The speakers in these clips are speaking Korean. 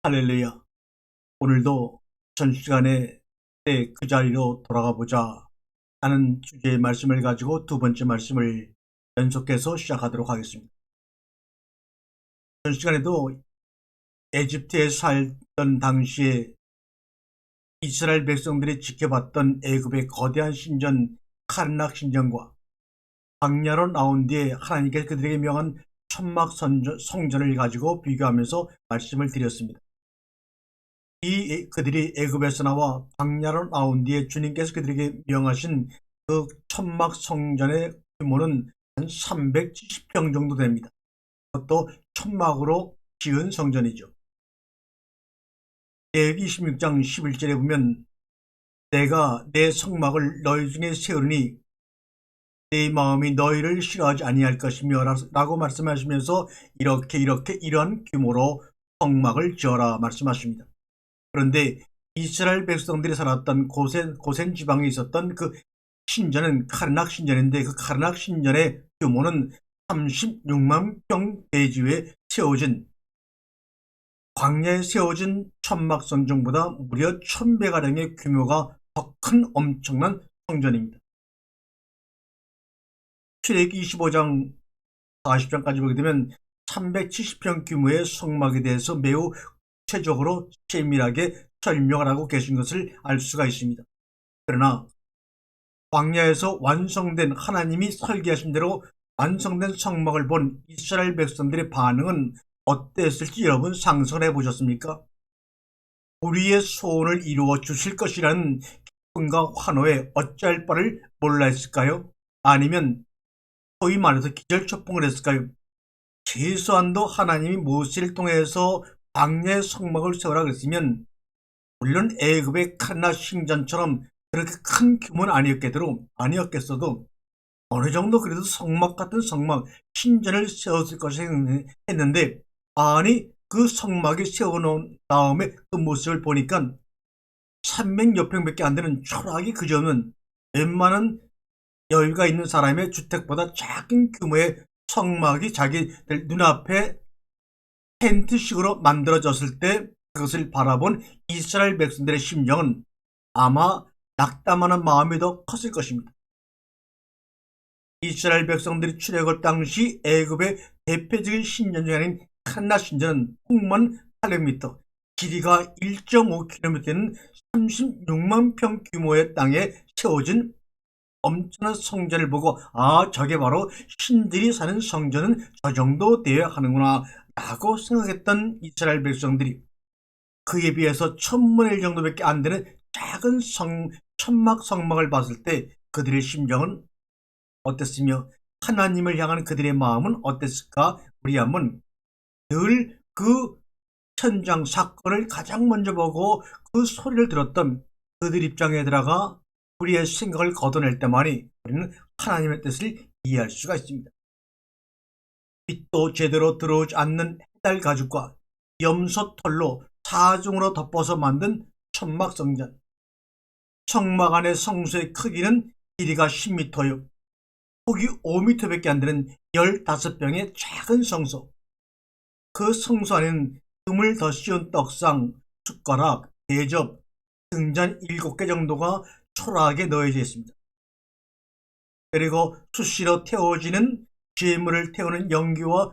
할렐루야. 오늘도 전 시간에 그 자리로 돌아가 보자 하는 주제의 말씀을 가지고 두 번째 말씀을 연속해서 시작하도록 하겠습니다. 전 시간에도 에집트에 살던 당시에 이스라엘 백성들이 지켜봤던 애굽의 거대한 신전 카르낙 신전과 광야로 나온 뒤에 하나님께서 그들에게 명한 천막 성전을 가지고 비교하면서 말씀을 드렸습니다. 그들이 애굽에서 나와 광야로 나온 뒤에 주님께서 그들에게 명하신 그 천막 성전의 규모는 한 370평 정도 됩니다. 그것도 천막으로 지은 성전이죠. 레위기 26장 11절에 보면 내가 내 성막을 너희 중에 세우니 내 마음이 너희를 싫어하지 아니할 것이며 라고 말씀하시면서 이러한 규모로 성막을 지어라 말씀하십니다. 그런데 이스라엘 백성들이 살았던 고센 지방에 있었던 그 신전은 카르낙 신전인데, 그 카르낙 신전의 규모는 36만 평 대지에 세워진, 광야에 세워진 천막 성전보다 무려 1000배가량의 규모가 더 큰 엄청난 성전입니다. 출애굽기 25장 40장까지 보게 되면 370평 규모의 성막에 대해서 매우 구체적으로 세밀하게 설명을 하고 계신 것을 알 수가 있습니다. 그러나 광야에서 완성된, 하나님이 설계하신 대로 완성된 성막을 본 이스라엘 백성들의 반응은 어땠을지 여러분 상상을 해보셨습니까? 우리의 소원을 이루어 주실 것이라는 기쁨과 환호에 어찌할 바를 몰라 했을까요? 아니면 소위 말해서 기절초풍을 했을까요? 최소한도 하나님이 모세를 통해서 광야의 성막을 세우라 그랬으면, 물론 애굽의 카르나 신전처럼 그렇게 큰 규모는 아니었겠어도 어느 정도 그래도 성막 같은 성막, 신전을 세웠을 것이 했는데, 아니 그 성막이 세워놓은 다음에 그 모습을 보니까 300여 평밖에 안 되는 초라하게 그저는 웬만한 여유가 있는 사람의 주택보다 작은 규모의 성막이 자기들 눈앞에 텐트식으로 만들어졌을 때 그것을 바라본 이스라엘 백성들의 심정은 아마 낙담하는 마음이 더 컸을 것입니다. 이스라엘 백성들이 출애굽 당시 애굽의 대표적인 신전 중 하나인 칸나 신전은 폭만 800m, 길이가 1.5km인 36만 평 규모의 땅에 세워진 엄청난 성전을 보고, 저게 바로 신들이 사는 성전은 저 정도 되어야 하는구나 라고 생각했던 이스라엘 백성들이 그에 비해서 1000분의 1 정도밖에 안 되는 작은 천막 성막을 봤을 때 그들의 심정은 어땠으며 하나님을 향한 그들의 마음은 어땠을까? 우리 한번 늘 그 현장 사건을 가장 먼저 보고 그 소리를 들었던 그들 입장에 들어가 우리의 생각을 걷어낼 때만이 우리는 하나님의 뜻을 이해할 수가 있습니다. 빛도 제대로 들어오지 않는 해달 가죽과 염소 털로 4중으로 덮어서 만든 천막 성전. 성막 안의 성소의 크기는 길이가 10m요. 폭이 5m밖에 안 되는 15병의 작은 성소. 그 성소 안에는 금을 더 씌운 떡상, 숟가락, 대접, 등잔 7개 정도가 초라하게 넣어져 있습니다. 그리고 수시로 태워지는 죄물을 태우는 연기와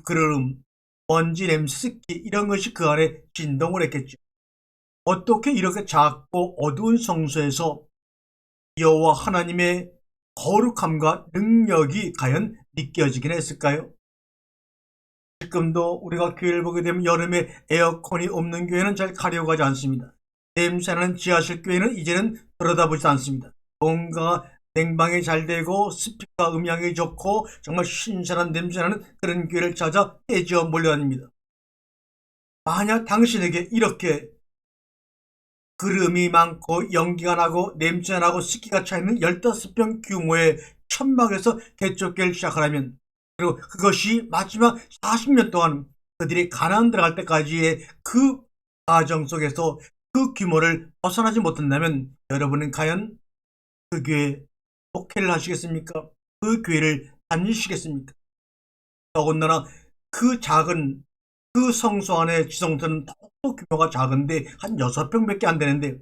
그름, 먼지 냄새, 습기, 이런 것이 그 안에 진동을 했겠죠. 어떻게 이렇게 작고 어두운 성소에서 여호와 하나님의 거룩함과 능력이 과연 느껴지긴 했을까요? 지금도 우리가 교회를 보게 되면 여름에 에어컨이 없는 교회는 잘 가려고 하지 않습니다. 냄새나는 지하실 교회는 이제는 들여다보지 않습니다. 뭔가 냉방이 잘 되고 스피커 음향이 좋고 정말 신선한 냄새나는 그런 교회를 찾아 떼지어 몰려다닙니다. 만약 당신에게 이렇게 그름이 많고 연기가 나고 냄새가 나고 습기가 차있는 15평 규모의 천막에서 개척교회를 시작하라면, 그리고 그것이 마지막 40년 동안 그들이 가나안 들어갈 때까지의 그 과정 속에서 그 규모를 벗어나지 못한다면, 여러분은 과연 그 교회에 목회를 하시겠습니까? 그 교회를 다니시겠습니까? 더군다나 그 작은 그 성소 안의 지성소는 더욱더 규모가 작은데 한 6평밖에 안 되는데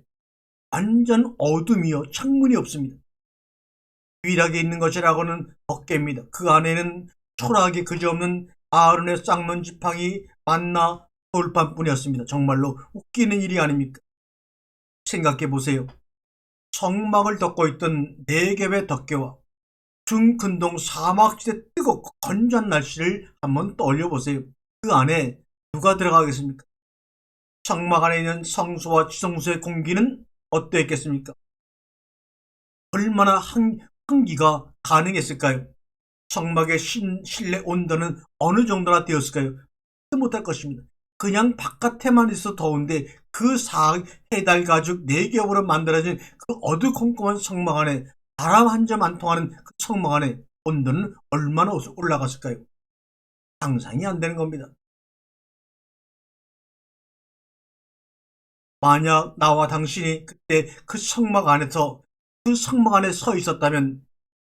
완전 어둠이요. 창문이 없습니다. 유일하게 있는 것이라고는 어깨입니다. 그 안에는 초라하게 그지없는 아론의 쌍론 지팡이, 만나, 돌판뿐이었습니다. 정말로 웃기는 일이 아닙니까? 생각해 보세요. 성막을 덮고 있던 4겹의 덮개와 중근동 사막지대 뜨겁고 건조한 날씨를 한번 떠올려 보세요. 그 안에 누가 들어가겠습니까? 성막 안에 있는 성소와 지성소의 공기는 어떠했겠습니까? 얼마나 환기가 가능했을까요? 성막의 실내 온도는 어느 정도나 되었을까요? 못할 것입니다. 그냥 바깥에만 있어 더운데 그 해달 가죽 4겹으로 만들어진 그 어두컴컴한 성막 안에 바람 한 점 안 통하는 그 성막 안에 온도는 얼마나 올라갔을까요? 상상이 안 되는 겁니다. 만약 나와 당신이 그때 그 성막 안에 서 있었다면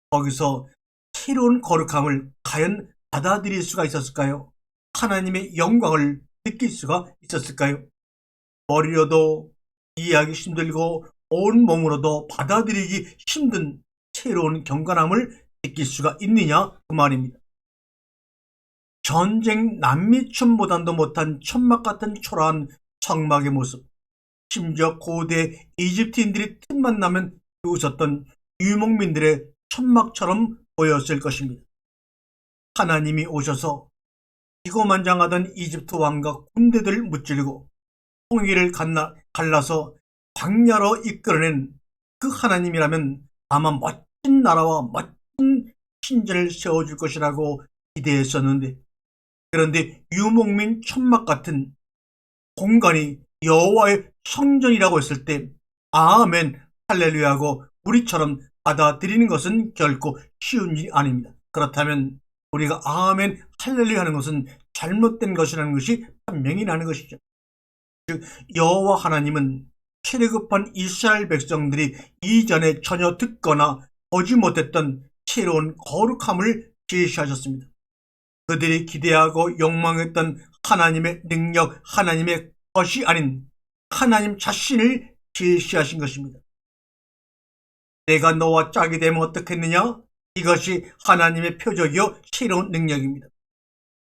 거기서 새로운 거룩함을 과연 받아들일 수가 있었을까요? 하나님의 영광을 느낄 수가 있었을까요? 머리로도 이해하기 힘들고 온몸으로도 받아들이기 힘든 새로운 경건함을 느낄 수가 있느냐 그 말입니다. 전쟁 남미천보단도 못한 천막 같은 초라한 성막의 모습, 심지어 고대 이집트인들이 틈만 나면 웃었던 유목민들의 천막처럼 보였을 것입니다. 하나님이 오셔서 기고만장하던 이집트 왕과 군대들을 무찌르고 홍해를 갈라서 광야로 이끌어낸 그 하나님이라면 아마 멋진 나라와 멋진 신전을 세워줄 것이라고 기대했었는데, 그런데 유목민 천막 같은 공간이 여호와의 성전이라고 했을 때 아멘 할렐루야하고 우리처럼 받아들이는 것은 결코 쉬운 일이 아닙니다. 그렇다면 우리가 아멘 할렐루야 하는 것은 잘못된 것이라는 것이 분명히 나는 것이죠. 즉 여호와 하나님은 출애굽한 이스라엘 백성들이 이전에 전혀 듣거나 보지 못했던 새로운 거룩함을 제시하셨습니다. 그들이 기대하고 욕망했던 하나님의 능력, 하나님의 것이 아닌 하나님 자신을 제시하신 것입니다. 내가 너와 짝이 되면 어떻겠느냐? 이것이 하나님의 표적이요 새로운 능력입니다.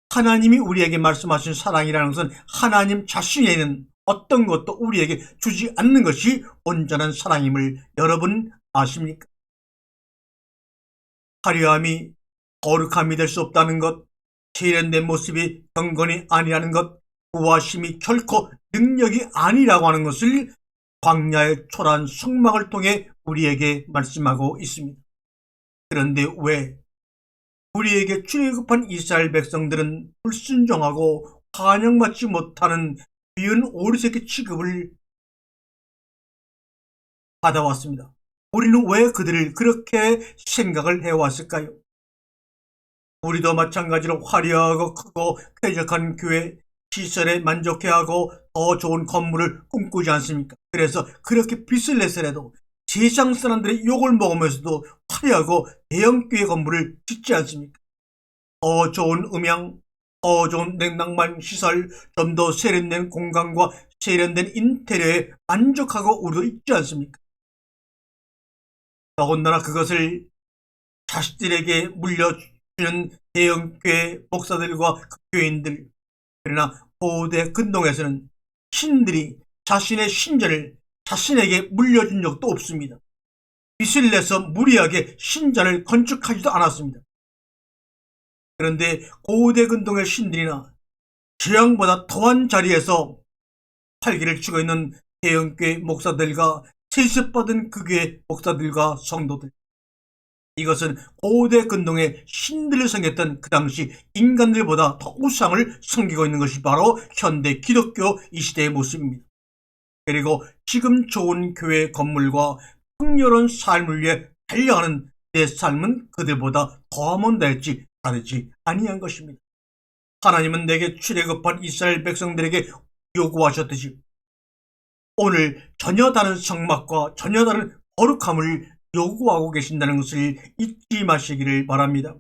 하나님이 우리에게 말씀하신 사랑이라는 것은 하나님 자신에는 어떤 것도 우리에게 주지 않는 것이 온전한 사랑임을 여러분 아십니까? 화려함이 거룩함이 될 수 없다는 것, 세련된 모습이 경건이 아니라는 것, 구하심이 결코 능력이 아니라고 하는 것을 광야의 초라한 성막을 통해 우리에게 말씀하고 있습니다. 그런데 왜 우리에게 출애굽한 이스라엘 백성들은 불순종하고 환영받지 못하는 미운 오리새끼 취급을 받아왔습니다. 우리는 왜 그들을 그렇게 생각을 해왔을까요? 우리도 마찬가지로 화려하고 크고 쾌적한 교회 시설에 만족해하고 더 좋은 건물을 꿈꾸지 않습니까? 그래서 그렇게 빚을 내서라도 세상 사람들의 욕을 먹으면서도 화려하고 대형교회 건물을 짓지 않습니까? 더 좋은 음향, 더 좋은 냉난방 시설, 좀 더 세련된 공간과 세련된 인테리어에 만족하고 우리도 있지 않습니까? 더군다나 그것을 자식들에게 물려주는 대형교회 목사들과 교인들, 그러나 고대 근동에서는 신들이 자신의 신전을 자신에게 물려준 적도 없습니다. 빚을 내서 무리하게 신전을 건축하지도 않았습니다. 그런데 고대 근동의 신들이나 재앙보다 더한 자리에서 활기를 치고 있는 대형교회 목사들과 세습받은 그 교회 목사들과 성도들, 이것은 고대 근동의 신들을 섬겼던 그 당시 인간들보다 더 우상을 섬기고 있는 것이 바로 현대 기독교 이 시대의 모습입니다. 그리고 지금 좋은 교회 건물과 풍요로운 삶을 위해 달려가는 내 삶은 그들보다 더하면 될지 다르지 아니한 것입니다. 하나님은 내게 출애굽한 이스라엘 백성들에게 요구하셨듯이 오늘 전혀 다른 성막과 전혀 다른 거룩함을 요구하고 계신다는 것을 잊지 마시기를 바랍니다.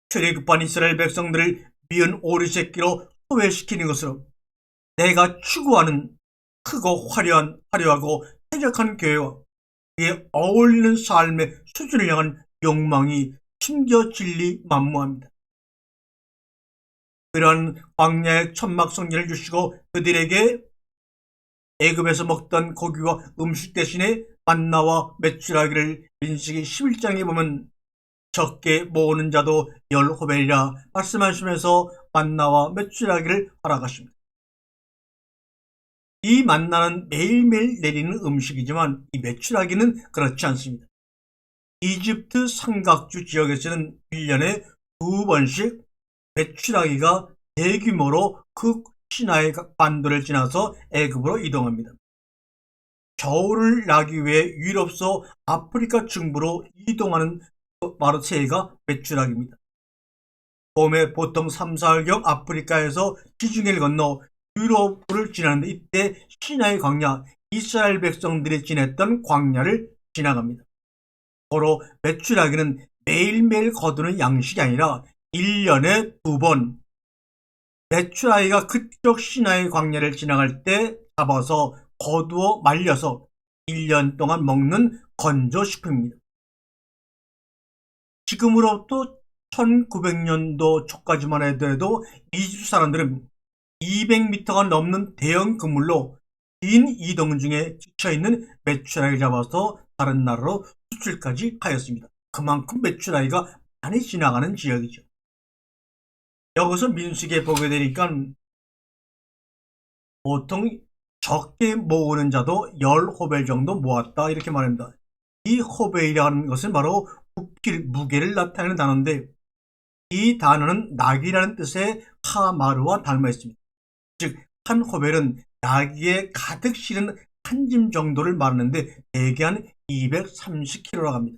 출애굽한 이스라엘 백성들을 미운 오리새끼로 소외시키는 것으로 내가 추구하는 크고 화려하고 쾌적한 교회와 그에 어울리는 삶의 수준을 향한 욕망이 숨겨진리만무합니다. 그런 광야의 천막 성전을 주시고 그들에게 애굽에서 먹던 고기와 음식 대신에 만나와 메추라기를 민수기 11장에 보면 적게 모으는 자도 10호벨이라 말씀하시면서 만나와 메추라기를 허락하십니다. 이 만나는 매일매일 내리는 음식이지만 이 메추라기는 그렇지 않습니다. 이집트 삼각주 지역에서는 1년에 2번씩 메추라기가 대규모로 그 시나이 반도를 지나서 애굽으로 이동합니다. 겨울을 나기 위해 유럽서 아프리카 중부로 이동하는 바로 새해가 메추라기입니다. 봄에 보통 3, 4월경 아프리카에서 지중해를 건너 유럽을 지나는데 이때 시나이 광야, 이스라엘 백성들이 지냈던 광야를 지나갑니다. 고로 메추라기는 매일매일 거두는 양식이 아니라 1년에 2번 메추라기가 그쪽 시나이 광야를 지나갈 때 잡아서 거두어 말려서 1년 동안 먹는 건조식품입니다. 지금으로부터 1900년도 초까지만 해도 이집트 사람들은 200m가 넘는 대형 그물로 긴 이동 중에 지쳐있는 메추라기를 잡아서 다른 나라로 수출까지 하였습니다. 그만큼 메추라기가 많이 지나가는 지역이죠. 여기서 민수기에 보게 되니까 보통 적게 모으는 자도 10호벨 정도 모았다 이렇게 말합니다. 이 호벨이라는 것은 바로 부필, 무게를 나타내는 단어인데 이 단어는 낙이라는 뜻의 카마르와 닮아 있습니다. 즉 한 호벨은 낙이에 가득 실은 한 짐 정도를 말하는데 대개 한 230kg라고 합니다.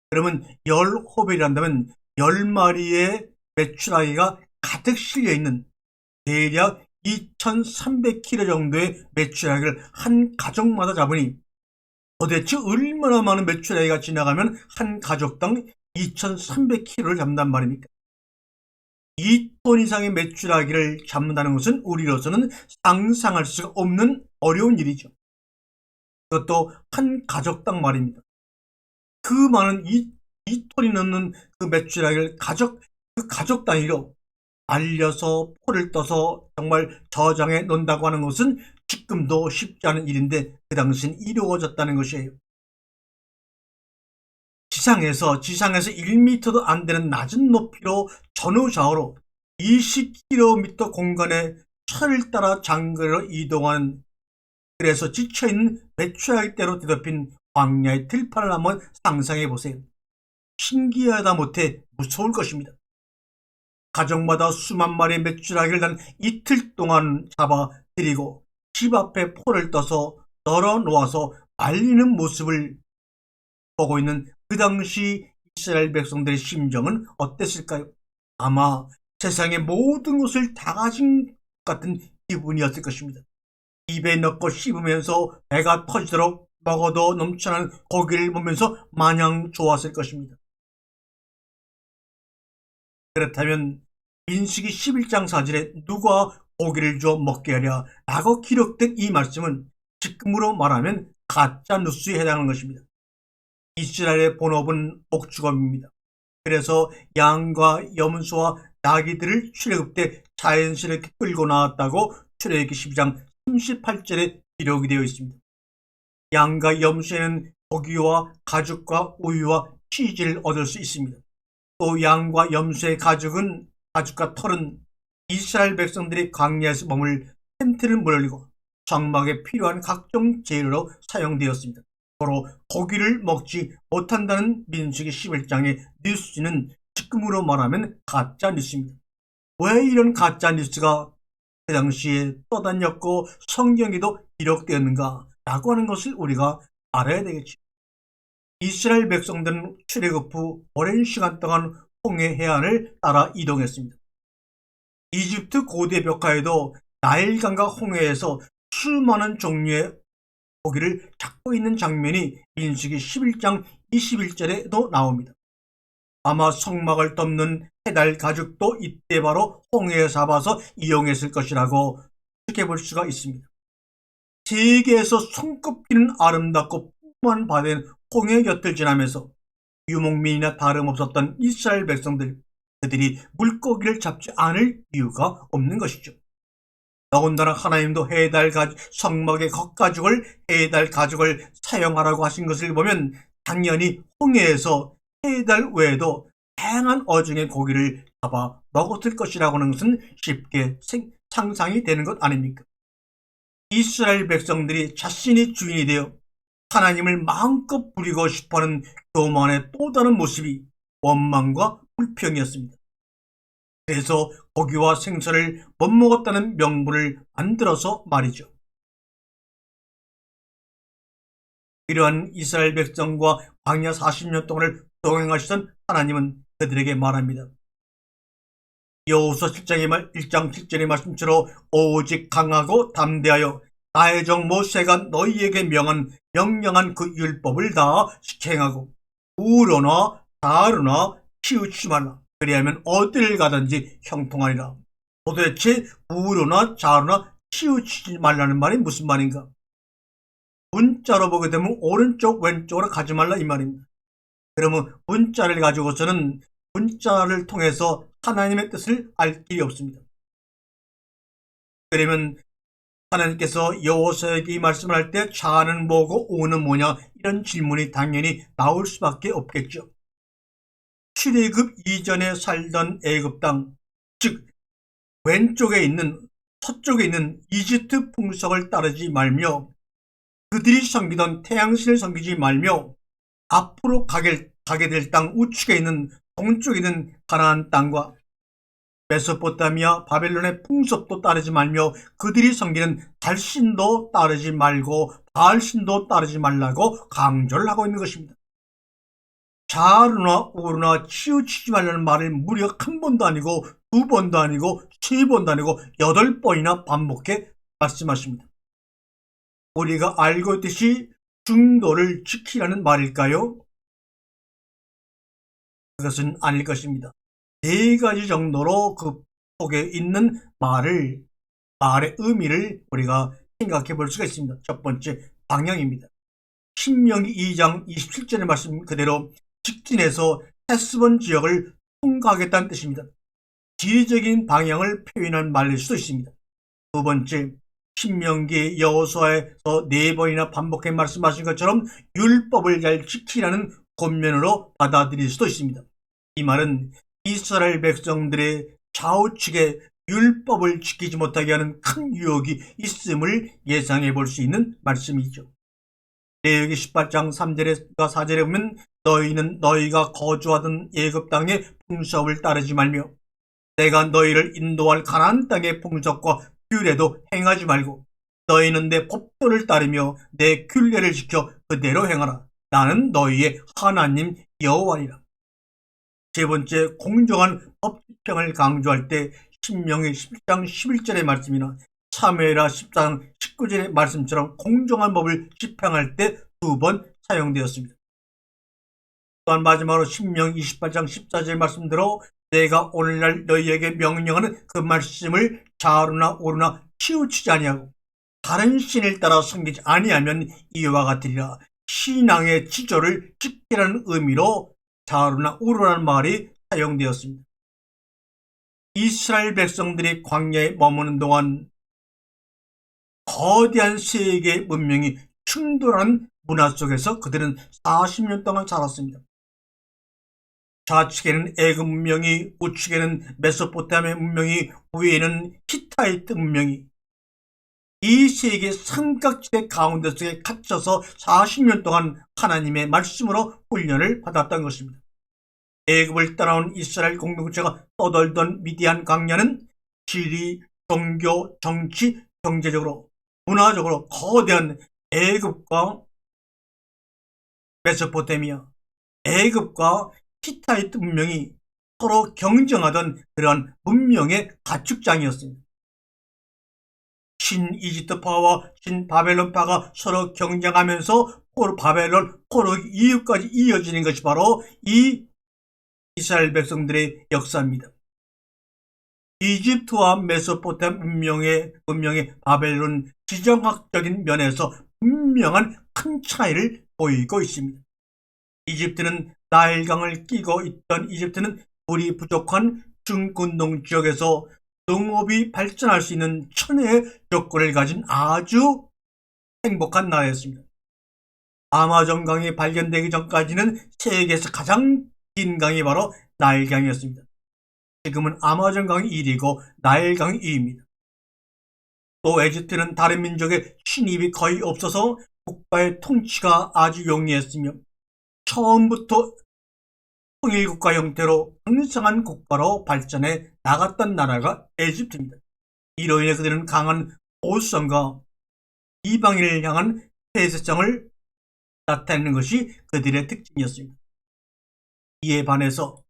그러면 10호벨이란다면 10마리의 메추라기가 가득 실려있는 대략 2300kg 정도의 메추라기를 한 가족마다 잡으니 도대체 얼마나 많은 메추라기가 지나가면 한 가족당 2300kg를 잡는단 말입니까? 2톤 이상의 메추라기를 잡는다는 것은 우리로서는 상상할 수가 없는 어려운 일이죠. 그것도 한 가족당 말입니다. 그 많은 2톤이 넘는 그 메추라기를 그 가족 단위로 알려서 포를 떠서 정말 저장해 놓는다고 하는 것은 지금도 쉽지 않은 일인데 그 당시엔 이루어졌다는 것이에요. 지상에서 1m도 안 되는 낮은 높이로 전후좌우로 20km 공간에 철을 따라 장거리로 이동하는 그래서 지쳐있는 메추라기 떼로 뒤덮인 광야의 들판을 한번 상상해 보세요. 신기하다 못해 무서울 것입니다. 가정마다 수만 마리의 메추라기를 단 이틀 동안 잡아 들이고 집 앞에 포를 떠서 널어 놓아서 말리는 모습을 보고 있는 그 당시 이스라엘 백성들의 심정은 어땠을까요? 아마 세상의 모든 것을 다 가진 것 같은 기분이었을 것입니다. 입에 넣고 씹으면서 배가 터지도록 먹어도 넘쳐나는 고기를 보면서 마냥 좋았을 것입니다. 그렇다면 민수기 11장 4절에 누가 고기를 줘 먹게 하랴 라고 기록된 이 말씀은 지금으로 말하면 가짜 뉴스에 해당하는 것입니다. 이스라엘의 본업은 목축업입니다. 그래서 양과 염소와 나귀들을 출애굽 때 자연스럽게 끌고 나왔다고 출애굽기 12장 38절에 기록이 되어 있습니다. 양과 염소에는 고기와 가죽과 우유와 치즈를 얻을 수 있습니다. 또 양과 염소의 가죽과 털은 이스라엘 백성들이 광야에서 머물 텐트를 물리고 장막에 필요한 각종 재료로 사용되었습니다. 바로 고기를 먹지 못한다는 민수기 11장의 뉴스는 지금으로 말하면 가짜 뉴스입니다. 왜 이런 가짜 뉴스가 그 당시에 떠다녔고 성경에도 기록되었는가 라고 하는 것을 우리가 알아야 되겠죠. 이스라엘 백성들은 출애굽 후 오랜 시간 동안 홍해 해안을 따라 이동했습니다. 이집트 고대 벽화에도 나일강과 홍해에서 수많은 종류의 고기를 잡고 있는 장면이 민수기 11장 21절에도 나옵니다. 아마 성막을 덮는 해달 가죽도 이때 바로 홍해에 잡아서 이용했을 것이라고 추측해 볼 수가 있습니다. 세계에서 손꼽히는 아름답고 풍부한 바다인 홍해 곁을 지나면서 유목민이나 다름없었던 이스라엘 백성들, 그들이 물고기를 잡지 않을 이유가 없는 것이죠. 더군다나 하나님도 해달 성막의 겉가죽을 해달 가죽을 사용하라고 하신 것을 보면 당연히 홍해에서 해달 외에도 다양한 어종의 고기를 잡아 먹었을 것이라고 하는 것은 쉽게 상상이 되는 것 아닙니까? 이스라엘 백성들이 자신이 주인이 되어 하나님을 마음껏 부리고 싶어하는 교만의 또 다른 모습이 원망과 불평이었습니다. 그래서 고기와 생선을 못 먹었다는 명분을 만들어서 말이죠. 이러한 이스라엘 백성과 광야 40년 동안을 동행하시던 하나님은 그들에게 말합니다. 여호수아 1장 7절의 말씀처럼 오직 강하고 담대하여 나의 종 모세가 너희에게 명령한 그 율법을 다 시행하고 우로나 다르나 치우치지 말라. 그리하면 어디를 가든지 형통하리라. 도대체 우로나 자루나 치우치지 말라는 말이 무슨 말인가? 문자로 보게 되면 오른쪽 왼쪽으로 가지 말라 이 말입니다. 그러면 문자를 가지고서는 문자를 통해서 하나님의 뜻을 알 길이 없습니다. 그러면 하나님께서 여호수아에게 이 말씀을 할 때 좌는 뭐고 우는 뭐냐 이런 질문이 당연히 나올 수밖에 없겠죠. 출애굽 이전에 살던 애굽 땅, 즉 왼쪽에 있는 서쪽에 있는 이집트 풍속을 따르지 말며 그들이 섬기던 태양신을 섬기지 말며 앞으로 가게 될 땅 우측에 있는 동쪽에 있는 가나안 땅과 메소포타미아 바벨론의 풍습도 따르지 말며 그들이 섬기는 달신도 따르지 말고 바알신도 따르지 말라고 강조를 하고 있는 것입니다. 좌루나 우루나 치우치지 말라는 말을 무려 한 번도 아니고 두 번도 아니고 세 번도 아니고 8번이나 반복해 말씀하십니다. 우리가 알고 있듯이 중도를 지키라는 말일까요? 그것은 아닐 것입니다. 4가지 정도로 그 속에 있는 말의 의미를 우리가 생각해 볼 수가 있습니다. 첫 번째, 방향입니다. 신명기 2장 27절의 말씀 그대로 직진해서 헤스본 지역을 통과하겠다는 뜻입니다. 지리적인 방향을 표현한 말일 수도 있습니다. 두 번째, 신명기 여호수아에서 4번이나 반복해 말씀하신 것처럼 율법을 잘 지키라는 권면으로 받아들일 수도 있습니다. 이 말은 이스라엘 백성들의 좌우측에 율법을 지키지 못하게 하는 큰 유혹이 있음을 예상해 볼 수 있는 말씀이죠. 레위기 18장 3절과 4절에 보면 너희는 너희가 거주하던 애굽 땅의 풍습을 따르지 말며 내가 너희를 인도할 가나안 땅의 풍습과 규례도 행하지 말고 너희는 내 법도를 따르며 내 규례를 지켜 그대로 행하라. 나는 너희의 하나님 여호와니라. 세 번째, 공정한 법 집행을 강조할 때 신명기 10장 11절의 말씀이나 사무엘하 14장 19절의 말씀처럼 공정한 법을 집행할 때 2번 사용되었습니다. 또한 마지막으로 신명기 28장 14절의 말씀대로 내가 오늘날 너희에게 명령하는 그 말씀을 좌루나 우루나 치우치지 아니하고 다른 신을 따라 섬기지 아니하면 이와 같으리라. 신앙의 지조를 지키라는 의미로 좌루나 우루라는 말이 사용되었습니다. 이스라엘 백성들이 광야에 머무는 동안 거대한 세계의 문명이 충돌한 문화 속에서 그들은 40년 동안 살았습니다. 좌측에는 애굽 문명이, 우측에는 메소포타미아 문명이, 위에는 히타이트 문명이, 이 세계 삼각지대 가운데 속에 갇혀서 40년 동안 하나님의 말씀으로 훈련을 받았던 것입니다. 애굽을 떠나온 이스라엘 공동체가 떠돌던 미디안 광야는 지리, 종교, 정치, 경제적으로, 문화적으로 거대한 애굽과 메소포타미아, 애굽과 히타이트 문명이 서로 경쟁하던 그런 문명의 가축장이었습니다. 신 이집트파와 신 바벨론파가 서로 경쟁하면서 바벨론 포로 이후까지 이어지는 것이 바로 이 이스라엘 백성들의 역사입니다. 이집트와 메소포타미아 문명의 바벨론 지정학적인 면에서 분명한 큰 차이를 보이고 있습니다. 나일강을 끼고 있던 이집트는 물이 부족한 중근동 지역에서 농업이 발전할 수 있는 천혜의 조건을 가진 아주 행복한 나라였습니다. 아마존강이 발견되기 전까지는 세계에서 가장 긴 강이 바로 나일강이었습니다. 지금은 아마존강이 1위고 나일강이 2위입니다. 또 에집트는 다른 민족의 침입이 거의 없어서 국가의 통치가 아주 용이했으며 처음부터 통일국가 형태로 강성한 국가로 발전해 나갔던 나라가 에집트입니다. 이로 인해 그들은 강한 보수성과 이방인을 향한 폐쇄성을 나타내는 것이 그들의 특징이었습니다. 이에 반해서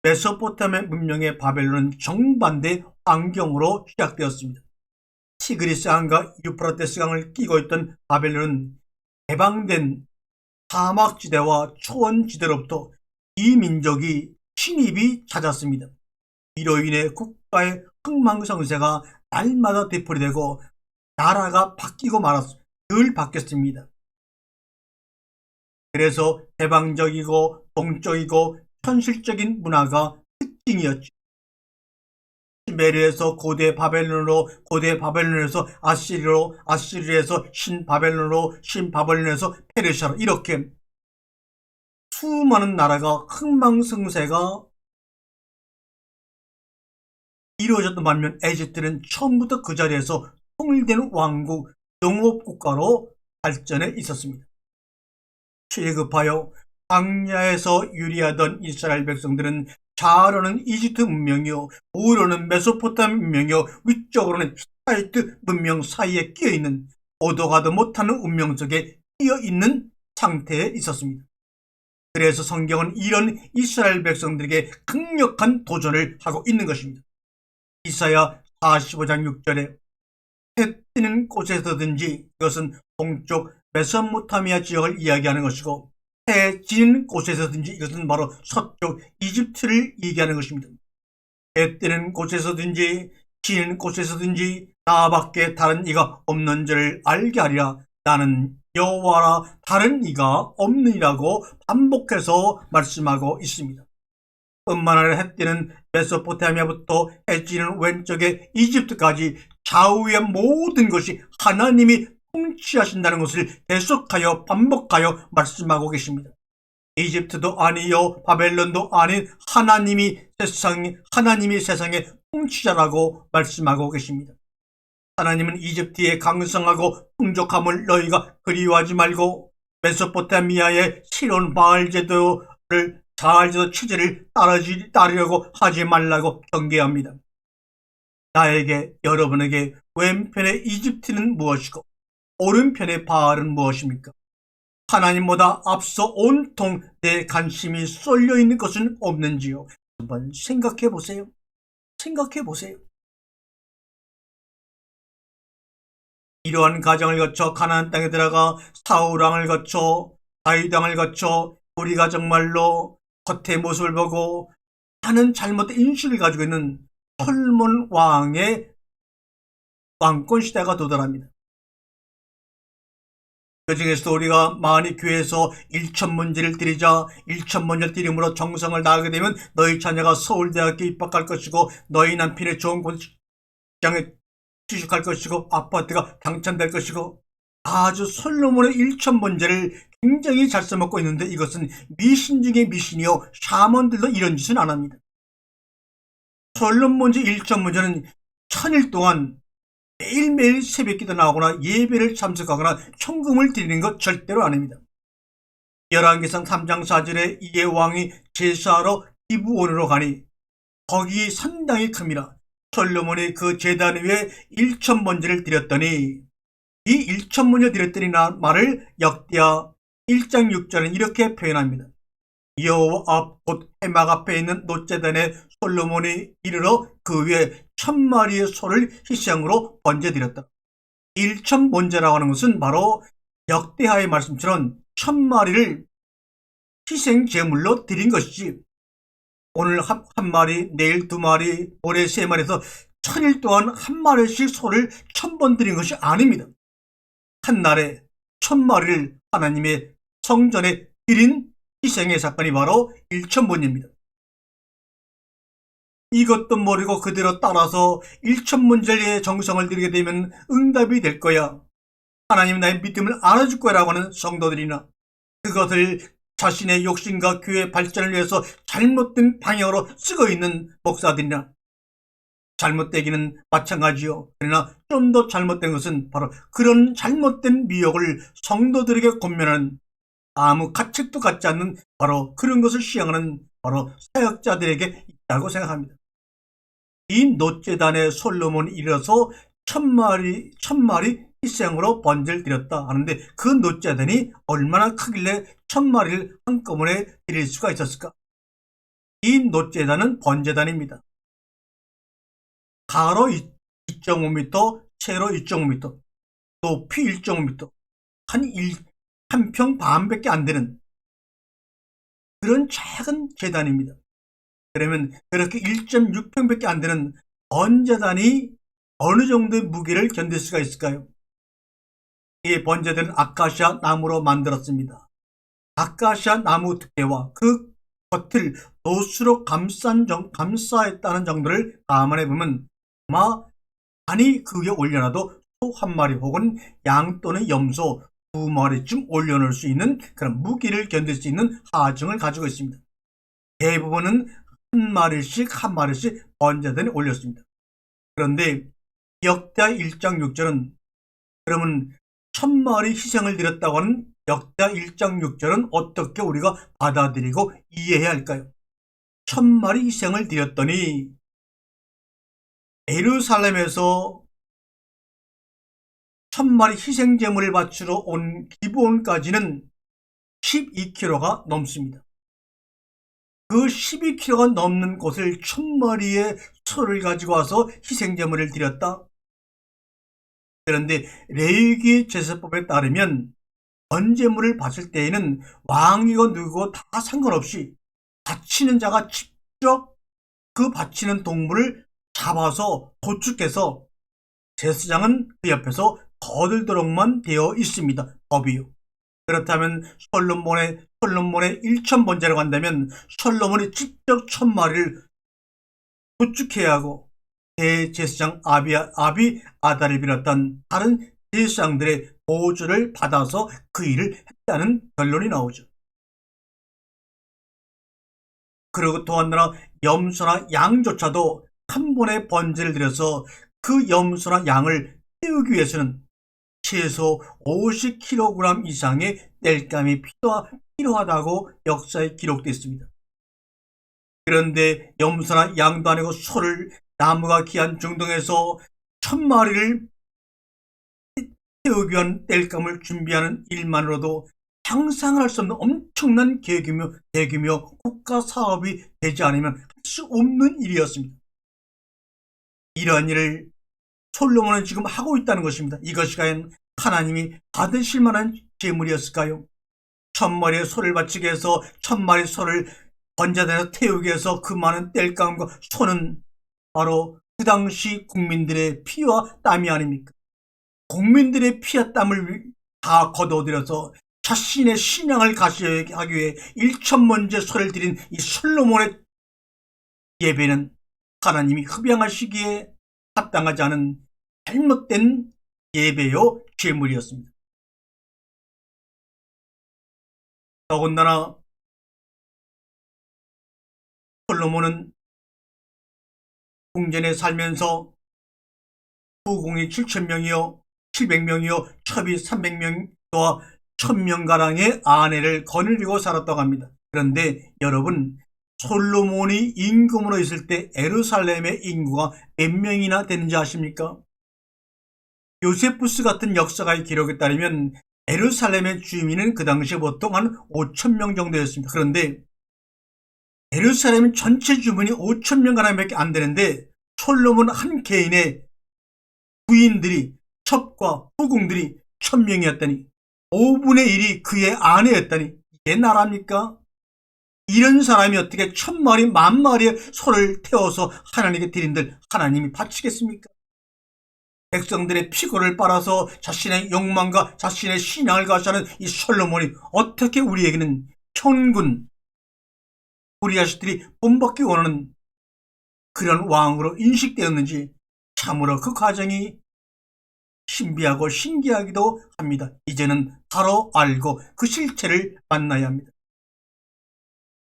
메소포타미아 문명의 바벨론은 정반대 환경으로 시작되었습니다. 티그리스강과 유프라테스강을 끼고 있던 바벨론은 개방된 사막지대와 초원지대로부터 이 민족이 침입이 잦았습니다. 이로 인해 국가의 흥망성쇠가 날마다 되풀이되고 나라가 바뀌고 늘 바뀌었습니다. 그래서 개방적이고 동적이고 현실적인 문화가 특징이었죠. 메르에서 고대 바벨론으로, 고대 바벨론에서 아시리로, 아시리에서 신바벨론으로, 신바벨론에서 페르시아로 이렇게 수많은 나라가 흥망성쇠가 이루어졌던 반면 에집트는 처음부터 그 자리에서 통일된 왕국, 농업국가로 발전해 있었습니다. 시급하여 광야에서 유리하던 이스라엘 백성들은 좌로는 이집트 문명이요, 우로는 메소포타미아 문명이요, 위쪽으로는 히타이트 문명 사이에 끼어있는 오도 가도 못하는 운명 속에 끼어있는 상태에 있었습니다. 그래서 성경은 이런 이스라엘 백성들에게 강력한 도전을 하고 있는 것입니다. 이사야 45장 6절에 해 뜨는 곳에서든지, 이것은 동쪽 메소포타미아 지역을 이야기하는 것이고, 해 지는 곳에서든지, 이것은 바로 서쪽 이집트를 얘기하는 것입니다. 해 뜨는 곳에서든지 지는 곳에서든지 나밖에 다른 이가 없는 줄을 알게 하리라. 나는 여호와라, 다른 이가 없느니라고 반복해서 말씀하고 있습니다. 뿐만 아니라 해 뜨는 메소포타미아부터 해 지는 왼쪽의 이집트까지 좌우의 모든 것이 하나님이 통치하신다는 것을 계속하여 반복하여 말씀하고 계십니다. 이집트도 아니요 바벨론도 아닌 하나님이 세상의 통치자라고 말씀하고 계십니다. 하나님은 이집트의 강성하고 풍족함을 너희가 그리워하지 말고 메소포타미아의 실온 바알 제도 체제를 따르려고 하지 말라고 경계합니다. 나에게, 여러분에게 왼편의 이집트는 무엇이고 오른편의 바알은 무엇입니까? 하나님보다 앞서 온통 내 관심이 쏠려 있는 것은 없는지요? 한번 생각해 보세요. 생각해 보세요. 이러한 과정을 거쳐 가나안 땅에 들어가 사울 왕을 거쳐 다윗 왕을 거쳐 우리가 정말로 겉의 모습을 보고 하는 잘못된 인식을 가지고 있는 솔몬 왕의 왕권 시대가 도달합니다. 그 중에서도 우리가 많이 교회에서 일천문제를 드리자, 일천문제를 드림으로 정성을 다하게 되면 너희 자녀가 서울대학교 입학할 것이고 너희 남편의 좋은 직장에 취직할 것이고 아파트가 당첨될 것이고, 아주 솔로몬의 일천문제를 굉장히 잘 써먹고 있는데 이것은 미신 중에 미신이요, 샤먼들도 이런 짓은 안 합니다. 솔로몬제 일천문제는 천일 동안 매일매일 새벽기도 나오거나 예배를 참석하거나 청금을 드리는 것 절대로 아닙니다. 열왕기상 3장 4절에 이에 왕이 제사하러 기브온으로 가니 거기 산당이 큽니다. 솔로몬이 그 제단 위에 일천번제를 드렸더니, 이 일천번제 드렸더니 말을 역대하 1장 6절은 이렇게 표현합니다. 여호와 앞 곧 해막 앞에 있는 놋제단에 솔로몬이 이르러 그 위에 1000마리의 소를 희생으로 번제드렸다. 일천번제라고 하는 것은 바로 역대하의 말씀처럼 1000마리를 희생 제물로 드린 것이지, 오늘 한 마리, 내일 2마리, 모레 3마리에서 1000일 동안 한 마리씩 소를 1000번 드린 것이 아닙니다. 한 날에 1000마리를 하나님의 성전에 드린 희생의 사건이 바로 1000번입니다. 이것도 모르고 그대로 따라서 1000문절의 정성을 들이게 되면 응답이 될 거야. 하나님 나의 믿음을 알아줄 거라고 하는 성도들이나 그것을 자신의 욕심과 교회 발전을 위해서 잘못된 방향으로 쓰고 있는 목사들이나 잘못되기는 마찬가지요. 그러나 좀 더 잘못된 것은 바로 그런 잘못된 미혹을 성도들에게 권면하는 아무 가책도 갖지 않는 바로 그런 것을 시행하는 바로 사역자들에게 있다고 생각합니다. 이 놋제단에 솔로몬이 이르러서 1000마리 희생으로 번제를 드렸다 하는데 그 놋제단이 얼마나 크길래 1000마리를 한꺼번에 드릴 수가 있었을까? 이 놋제단은 번제단입니다. 가로 2.5m, 세로 2.5m, 높이 1.5m, 한 평 반밖에 안 되는 그런 작은 제단입니다. 그러면 그렇게 1.6평밖에 안 되는 번제단이 어느 정도의 무게를 견딜 수가 있을까요? 이 번제단은 아카시아 나무로 만들었습니다. 아카시아 나무 두께와 그 겉을 놋으로 감싸했다는 정도를 감안해 보면 아마 아니 그 위에 올려놔도 소 한 마리 혹은 양 또는 염소 2마리쯤 올려놓을 수 있는 그런 무게를 견딜 수 있는 하중을 가지고 있습니다. 대부분은 한 마리씩 번제단에 올렸습니다. 그런데 역대하 1장 6절은 그러면 1000마리 희생을 드렸다고 하는 역대하 1장 6절은 어떻게 우리가 받아들이고 이해해야 할까요? 1000마리 희생을 드렸더니 예루살렘에서 1000마리 희생제물을 바치러 온 기브온까지는 12km가 넘습니다. 그 12km가 넘는 곳을 1000마리의 소를 가지고 와서 희생제물을 드렸다. 그런데 레위기 제사법에 따르면 번제물을 바칠 때에는 왕이고 누구고 다 상관없이 바치는 자가 직접 그 바치는 동물을 잡아서 도축해서 제사장은 그 옆에서 거들도록만 되어 있습니다. 법이요. 그렇다면 솔로몬의 1000번제라고 한다면 솔로몬이 직접 1000마리를 도축해야 하고 대제사장 아비 아다를 비롯한 다른 제사장들의 보조를 받아서 그 일을 했다는 결론이 나오죠. 그리고 또 하나 염소나 양조차도 한 번에 번제를 드려서 그 염소나 양을 태우기 위해서는 최소 50kg 이상의 땔감이 필요하다고 역사에 기록되어 있습니다. 그런데 염소나 양도 아니고 소를 나무가 귀한 중동에서 1000마리를 태우기 위한 땔감을 준비하는 일만으로도 상상을 할 수 없는 엄청난 대규모 국가 사업이 되지 않으면 할 수 없는 일이었습니다. 이러한 일을 솔로몬은 지금 하고 있다는 것입니다. 이것이 과연 하나님이 받으실 만한 제물이었을까요? 1000마리의 소를 바치게 해서 1000마리 소를 번제단에서 태우게 해서 그 많은 땔감과 소는 바로 그 당시 국민들의 피와 땀이 아닙니까? 국민들의 피와 땀을 다 거둬들여서 자신의 신앙을 가시하기 위해 1000번째 소를 드린 이 솔로몬의 예배는 하나님이 흡양하시기에 합당하지 않은 잘못된 예배요 제물이었습니다. 더군다나 솔로몬은 궁전에 살면서 후궁이 7000명이요 700명이요 첩이 300명과 1000명가량의 아내를 거느리고 살았다고 합니다. 그런데 여러분 솔로몬이 임금으로 있을 때 예루살렘의 인구가 몇 명이나 되는지 아십니까? 요세푸스 같은 역사가의 기록에 따르면 예루살렘의 주민은 그 당시에 보통 한 5000명 정도였습니다. 그런데 예루살렘 전체 주민이 5000명가량밖에 안 되는데 솔로몬 한 개인의 부인들이 첩과 후궁들이 1000명이었다니 5분의 1이 그의 아내였다니 이게 나라입니까? 이런 사람이 어떻게 1000마리, 10,000마리의 소를 태워서 하나님께 드린들 하나님이 바치겠습니까? 백성들의 피고를 빨아서 자신의 욕망과 자신의 신앙을 가시하는 이 솔로몬이 어떻게 우리에게는 천군, 우리 자식들이 본받기 원하는 그런 왕으로 인식되었는지 참으로 그 과정이 신비하고 신기하기도 합니다. 이제는 바로 알고 그 실체를 만나야 합니다.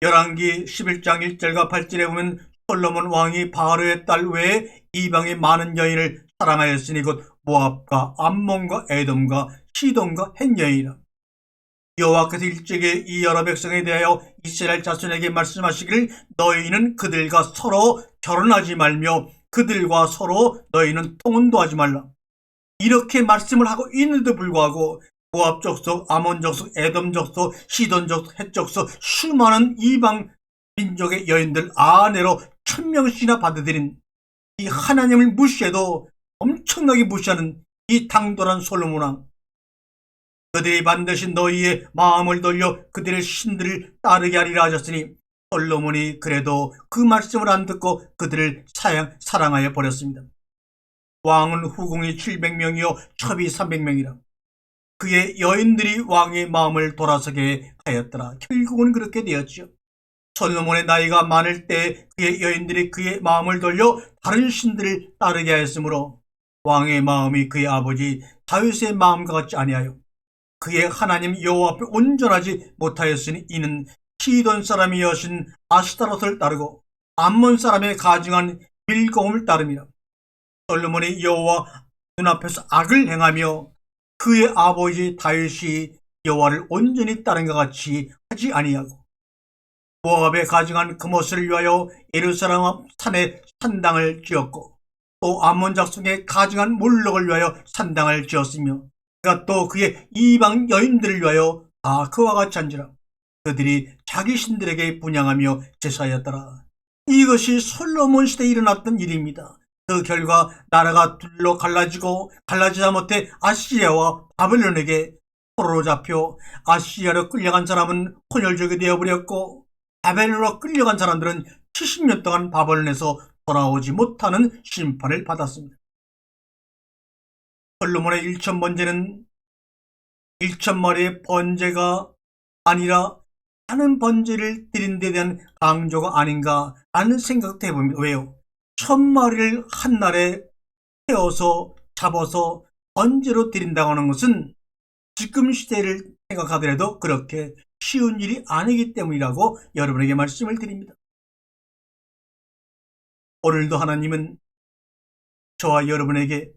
열왕기 11장 1절과 8절에 보면 솔로몬 왕이 바로의 딸 외에 이방의 많은 여인을 사랑하였으니 곧 모압과 암몬과 에돔과 시돈과 헷 여인이라. 여호와께서 일찍이 이 여러 백성에 대하여 이스라엘 자손에게 말씀하시기를 너희는 그들과 서로 결혼하지 말며 그들과 서로 너희는 통혼도 하지 말라. 이렇게 말씀을 하고 있는데도 불구하고 모압 족속, 아몬 족속, 에돔 족속, 시돈 족속, 헷 족속 수많은 이방 민족의 여인들 아내로 1000명씩이나 받아들인 이 하나님을 무시해도 엄청나게 무시하는 이 당돌한 솔로몬 왕, 그들이 반드시 너희의 마음을 돌려 그들의 신들을 따르게 하리라 하셨으니 솔로몬이 그래도 그 말씀을 안 듣고 그들을 사랑하여 버렸습니다. 왕은 후궁이 700명이요 첩이 300명이라. 그의 여인들이 왕의 마음을 돌아서게 하였더라. 결국은 그렇게 되었지요. 솔로몬의 나이가 많을 때 그의 여인들이 그의 마음을 돌려 다른 신들을 따르게 하였으므로 왕의 마음이 그의 아버지 다윗의 마음과 같지 아니하여 그의 하나님 여호와 앞에 온전하지 못하였으니 이는 시돈 사람이 여신 아스타롯을 따르고 암몬 사람의 가증한 밀고음을 따름이라. 솔로몬이 여호와 눈앞에서 악을 행하며 그의 아버지 다윗이 여호와를 온전히 따른 것 같이 하지 아니하고 모압에 가증한 금옷을 위하여 예루살렘 앞 산에 산당을 지었고 또 암몬 족속에 가증한 몰록을 위하여 산당을 지었으며 그가 또 그의 이방 여인들을 위하여 다 그와 같이 한지라. 그들이 자기 신들에게 분향하며 제사하였더라. 이것이 솔로몬 시대에 일어났던 일입니다. 그 결과 나라가 둘로 갈라지다 못해 아시리아와 바벨론에게 포로로 잡혀 아시리아로 끌려간 사람은 혼혈족이 되어버렸고 바벨론으로 끌려간 사람들은 70년 동안 바벨론에서 돌아오지 못하는 심판을 받았습니다. 솔로몬의 1000번제는 1000마리의 번제가 아니라 많은 번제를 드린 데 대한 강조가 아닌가 하는 생각도 해봅니다. 왜요? 1000마리를 한 날에 태워서 잡아서 번제로 드린다고 하는 것은 지금 시대를 생각하더라도 그렇게 쉬운 일이 아니기 때문이라고 여러분에게 말씀을 드립니다. 오늘도 하나님은 저와 여러분에게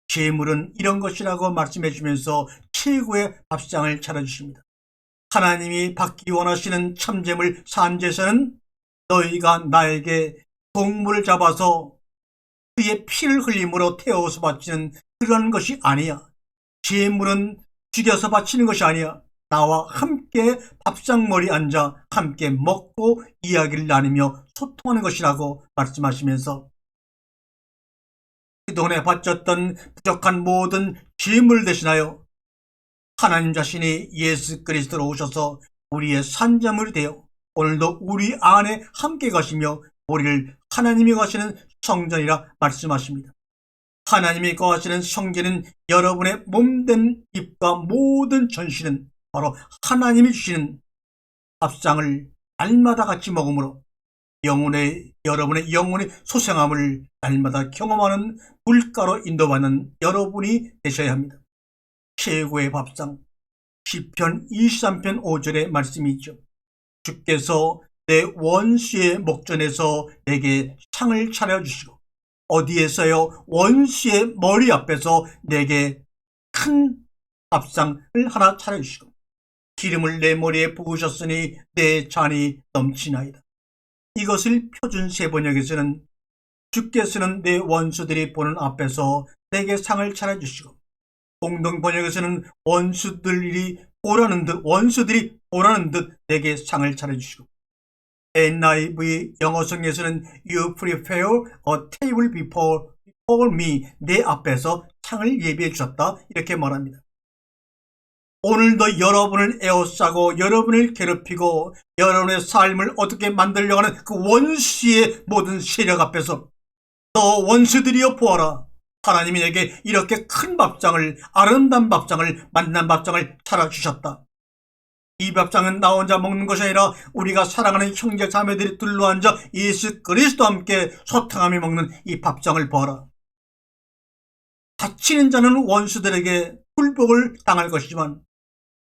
제물은 이런 것이라고 말씀해 주면서 최고의 밥상을 차려주십니다. 하나님이 받기 원하시는 참제물 산제사는 너희가 나에게 동물을 잡아서 그의 피를 흘림으로 태워서 바치는 그런 것이 아니야. 제물은 죽여서 바치는 것이 아니야. 나와 함께 밥상머리 앉아 함께 먹고 이야기를 나누며 소통하는 것이라고 말씀하시면서 그동안에 바쳤던 부족한 모든 제물 대신하여 하나님 자신이 예수 그리스도로 오셔서 우리의 산자물이 되어 오늘도 우리 안에 함께 가시며 우리를 하나님이 거하시는 성전이라 말씀하십니다. 하나님이 거하시는 성전은 여러분의 몸된 입과 모든 전신은 바로 하나님이 주시는 밥상을 날마다 같이 먹으므로 여러분의 영혼의 소생함을 날마다 경험하는 물가로 인도받는 여러분이 되셔야 합니다. 최고의 밥상, 시편 23편 5절의 말씀이 있죠. 주께서 내 원수의 목전에서 내게 상을 차려주시고 어디에서요? 원수의 머리 앞에서 내게 큰 밥상을 하나 차려주시고 기름을 내 머리에 부으셨으니 내 잔이 넘치나이다. 이것을 표준 세번역에서는 주께서는 내 원수들이 보는 앞에서 내게 상을 차려주시고 공동 번역에서는 원수들이 보라는 듯 내게 상을 차려주시고 NIV 영어성에서는 You prepare a table before me 내 앞에서 상을 예비해 주셨다 이렇게 말합니다. 오늘도 여러분을 에워싸고 여러분을 괴롭히고 여러분의 삶을 어떻게 만들려고 하는 그 원수의 모든 세력 앞에서 너 원수들이여 보아라. 하나님이 내게 이렇게 큰 밥상을, 아름다운 밥상을, 맛난 밥상을 차려주셨다. 이 밥상은 나 혼자 먹는 것이 아니라 우리가 사랑하는 형제 자매들이 둘러앉아 예수 그리스도와 함께 소통하며 먹는 이 밥상을 보아라. 다치는 자는 원수들에게 굴복을 당할 것이지만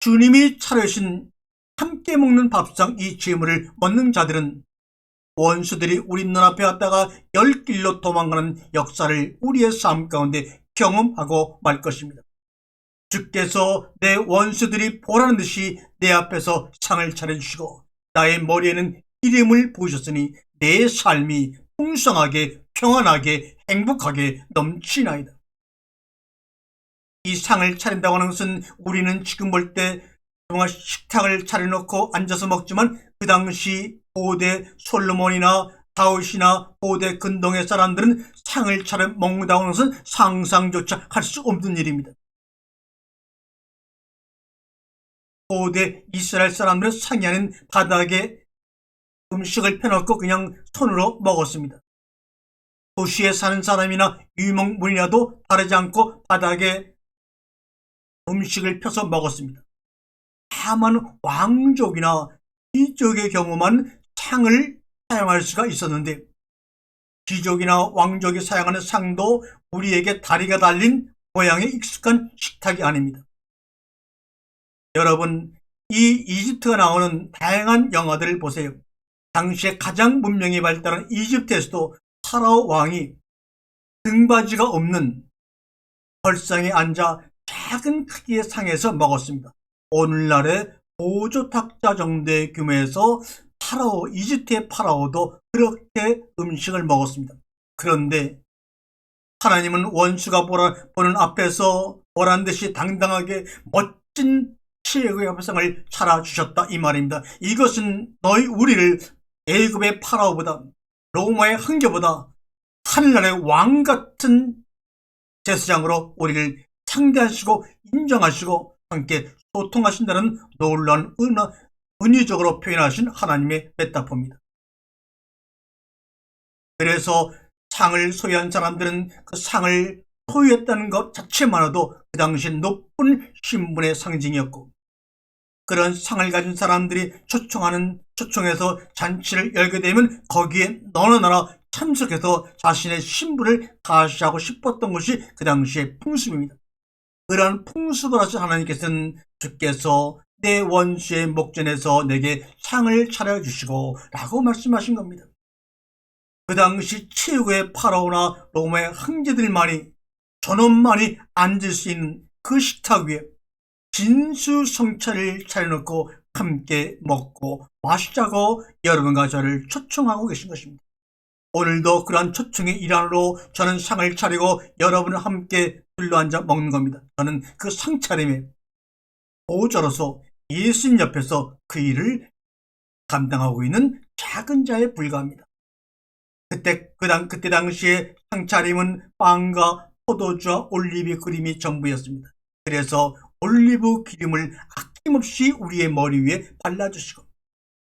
주님이 차려신 함께 먹는 밥상 이 재물을 먹는 자들은 원수들이 우리 눈앞에 왔다가 열길로 도망가는 역사를 우리의 삶 가운데 경험하고 말 것입니다. 주께서 내 원수들이 보라는 듯이 내 앞에서 상을 차려주시고 나의 머리에는 기름을 부으셨으니 내 삶이 풍성하게 평안하게 행복하게 넘치나이다. 이 상을 차린다고 하는 것은 우리는 지금 볼 때 정말 식탁을 차려놓고 앉아서 먹지만 그 당시 고대 솔로몬이나 다윗이나 고대 근동의 사람들은 상을 차려 먹는다고 하는 것은 상상조차 할 수 없는 일입니다. 고대 이스라엘 사람들은 상이 아닌 바닥에 음식을 펴놓고 그냥 손으로 먹었습니다. 도시에 사는 사람이나 유목민이라도 다르지 않고 바닥에 음식을 펴서 먹었습니다. 다만 왕족이나 귀족의 경우만 상을 사용할 수가 있었는데 귀족이나 왕족이 사용하는 상도 우리에게 다리가 달린 모양의 익숙한 식탁이 아닙니다. 여러분, 이 이집트가 나오는 다양한 영화들을 보세요. 당시에 가장 문명이 발달한 이집트에서도 파라오 왕이 등받이가 없는 벌상에 앉아 작은 크기의 상에서 먹었습니다. 오늘날의 보조탁자 정도의 규모에서 이집트의 파라오도 그렇게 음식을 먹었습니다. 그런데 하나님은 원수가 보는 앞에서 보란 듯이 당당하게 멋진 최고의 밥상을 차려주셨다 이 말입니다. 이것은 우리를 애굽의 파라오보다 로마의 황제보다 하늘나라의 왕 같은 제사장으로 우리를 상대하시고 인정하시고 함께 소통하신다는 놀라운 은유적으로 표현하신 하나님의 메타포입니다. 그래서 상을 소유한 사람들은 그 상을 소유했다는 것 자체만으로도 그 당시 높은 신분의 상징이었고 그런 상을 가진 사람들이 초청해서 잔치를 열게 되면 거기에 너나 나나 참석해서 자신의 신분을 가시하고 싶었던 것이 그 당시의 풍습입니다. 그러한 풍습을 하신 하나님께서는 주께서 내 원수의 목전에서 내게 상을 차려주시고 라고 말씀하신 겁니다. 그 당시 최고의 파라오나 로마의 황제들만이 전원만이 앉을 수 있는 그 식탁 위에 진수성찬을 차려놓고 함께 먹고 마시자고 여러분과 저를 초청하고 계신 것입니다. 오늘도 그러한 초청의 일환으로 저는 상을 차리고 여러분을 함께 둘러앉아 먹는 겁니다. 저는 그 상차림에 보조로서 예수님 옆에서 그 일을 감당하고 있는 작은 자에 불과합니다. 그때 당시에 상차림은 빵과 포도주와 올리브 기름이 전부였습니다. 그래서 올리브 기름을 아낌없이 우리의 머리 위에 발라주시고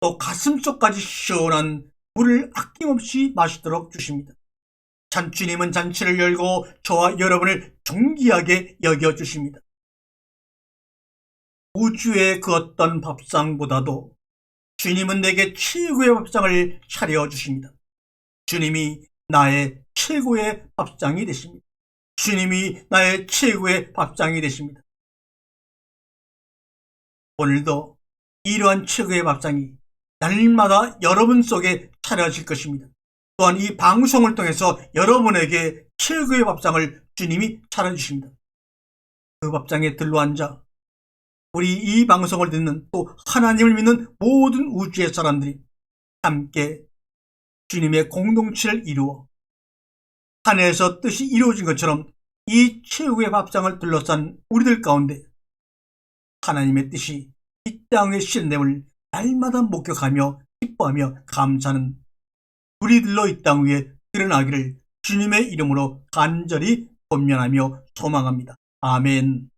또 가슴속까지 시원한 물을 아낌없이 마시도록 주십니다. 주님은 잔치를 열고 저와 여러분을 존귀하게 여겨주십니다. 우주의 그 어떤 밥상보다도 주님은 내게 최고의 밥상을 차려주십니다. 주님이 나의 최고의 밥상이 되십니다. 주님이 나의 최고의 밥상이 되십니다. 오늘도 이러한 최고의 밥상이 날마다 여러분 속에 차려질 것입니다. 또한 이 방송을 통해서 여러분에게 최고의 밥상을 주님이 차려주십니다. 그 밥상에 들러앉아 우리 이 방송을 듣는 또 하나님을 믿는 모든 우주의 사람들이 함께 주님의 공동체를 이루어 하늘에서 뜻이 이루어진 것처럼 이 최고의 밥상을 둘러싼 우리들 가운데 하나님의 뜻이 이 땅에 실현됨을 날마다 목격하며 기뻐하며 감사하는 우리들로 이 땅 위에 드러나기를 주님의 이름으로 간절히 권면하며 소망합니다. 아멘.